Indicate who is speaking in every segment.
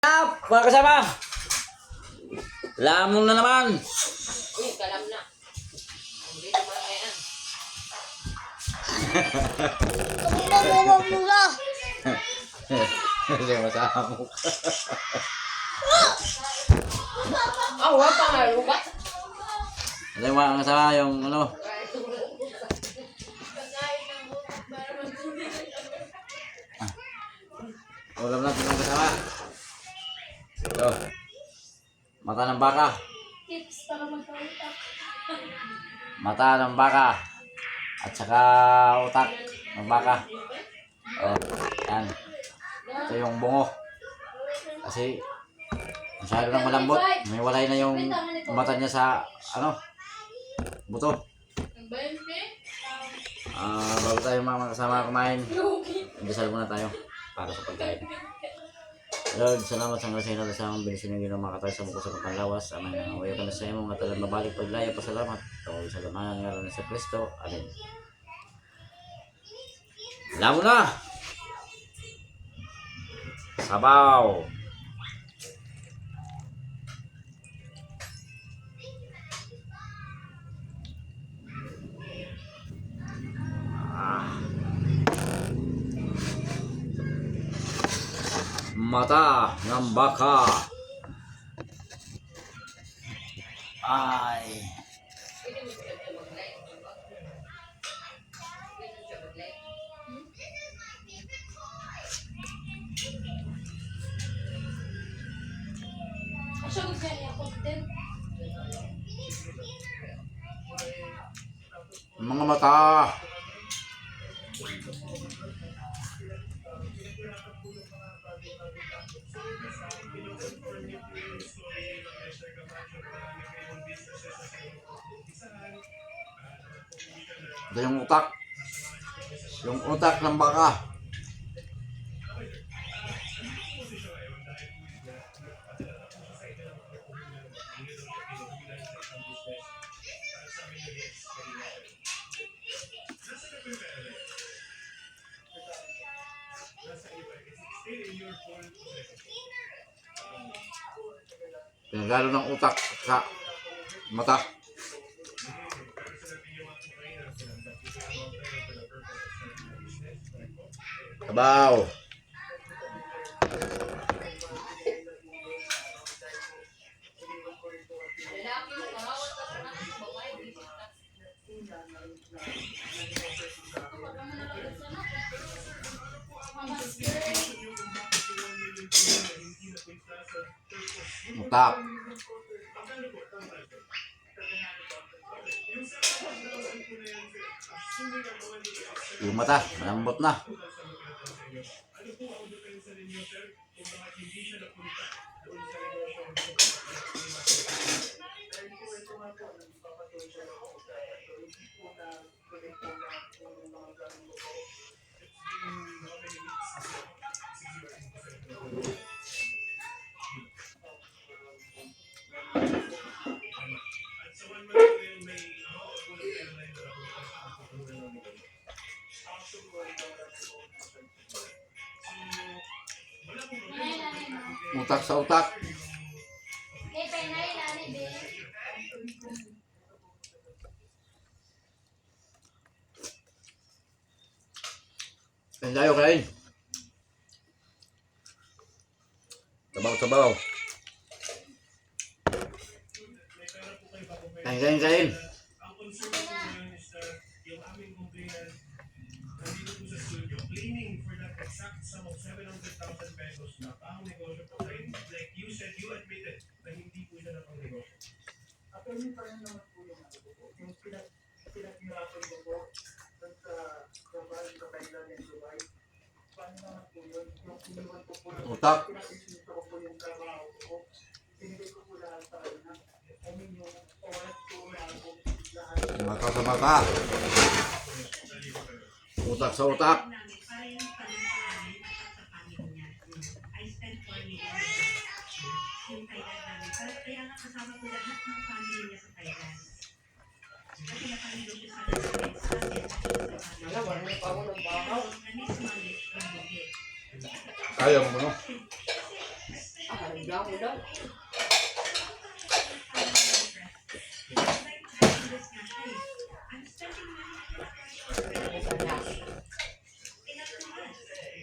Speaker 1: Mga kasama, lamon na naman.
Speaker 2: Uy, kalam na. Hindi naman ngayon.
Speaker 1: Hindi masama mo.
Speaker 2: Awa pa nga, lugat.
Speaker 1: Hindi mga kasama yung ano. Ulam natin mga kasama. Ito. Mata ng baka.
Speaker 3: Tips para magkautak.
Speaker 1: Mata ng baka. At saka utak ng baka. Oh, yan. Ito yung bungo. Kasi masyado nang malambot. May walay na yung mata niya sa ano, buto. Bago tayo mga kasama kumain, dasal muna tayo para sa pagkain. Lord, salamat sa ngayon sa inyo sa aming binisyon ng ginong makatay sa buko sa pagkalawas. Amen. Nangawayo ka na sa imo, nga talang mabalik paglaya pa salamat. Tawag sa lamanan nga rin sa Kristo. Amen. Alam mo na! Sabaw! Mata ng baka. Ay.
Speaker 3: Siya gusto niya content.
Speaker 1: Mga mata. Ito yung utak. Yung utak ng baka. Pinagalo ng utak sa mata. Sabaw. Utak. Yung mata, malambot na. Utak sa utak. Kain tayo, kain. Sabaw. Kain.
Speaker 4: Exact sum of 700,000 pesos na pang-negosyo po rin. Like you said, you admitted na hindi po siya na pang-negosyo.
Speaker 5: Attorney pa rin naman po yung yung pinaghirapan ko po sa trabaho sa Thailand and Dubai. Paano naman po yun? Yung iniwan ko po
Speaker 1: Utak.
Speaker 5: pinag-isinito ko po yung trabaho ko. Pinigay ko po lahat sa kanya. I mean yung oras ko na ako lahat.
Speaker 1: Mata sa mata. Utak sa utak.
Speaker 6: Kaya nga kasama ko lahat ng family niya sa Thailand. Kasi nakanegosyo sa
Speaker 2: Wala, wala pa ako ng bakaw.
Speaker 1: Ayaw mo, no?
Speaker 2: Diyan mo daw.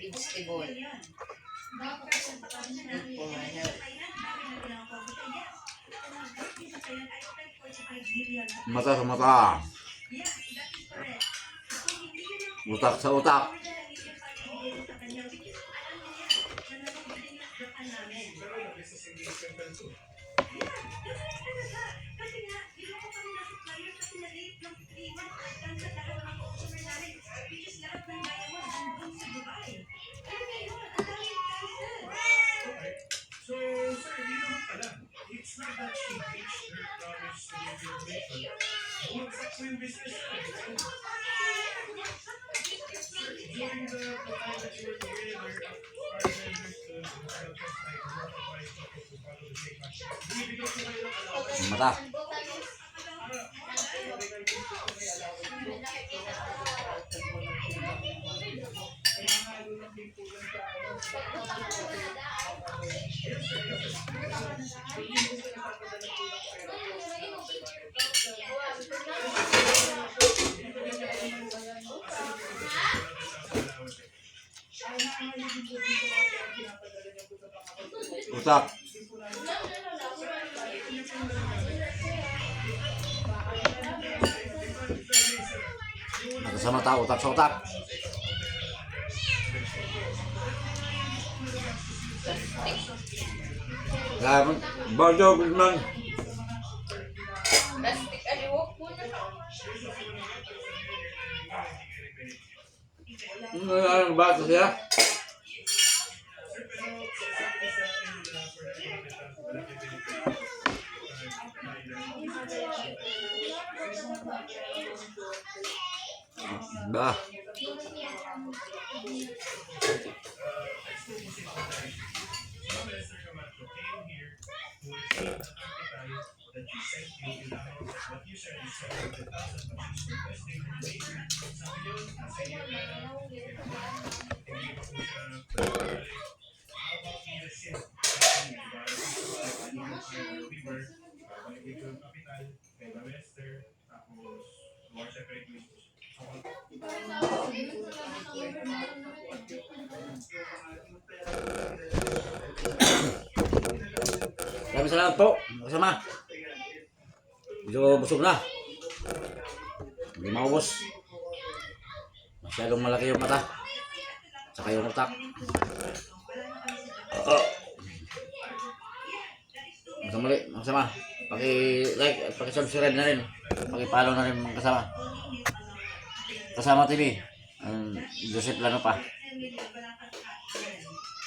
Speaker 2: Vegetable. Good for my health.
Speaker 1: Mata sa mata. Utak sa utak.
Speaker 4: Pero yung business engagement lang to. Okay. So, sir, hindi naman pala. It's not that she reached her promise to give you information. Bumagsak po yung business na. Sir, during the time that you were together, our members to the self-test site were advised not to follow the same action. Binibigyan ko kayo ng allowance.
Speaker 1: Mata. Utak. Mata sa mata, utak sa utak. Bago man.
Speaker 2: Plastic aliwok mo na.
Speaker 1: Ang bata siya. Bah.
Speaker 4: Mr. Camacho came here to receive the capital that you sent me in the house. What you said is 700,000, but she's requesting for later. Sabi yun, nasa iyo na hindi pa po siya pagkakali. How about the receipt? Kasi, diba, we were balik ito yung capital, kay Wester, tapos more separate wishes.
Speaker 1: Maraming salamat po. Kasama. Medyo busog na. Hindi maubos. Masyadong malaki yung mata. Saka yung utak. Masama. Paki-like at paki-subscribe na rin. Paki-follow na rin mga kasama. Kasama TV. Joseph Lano pa.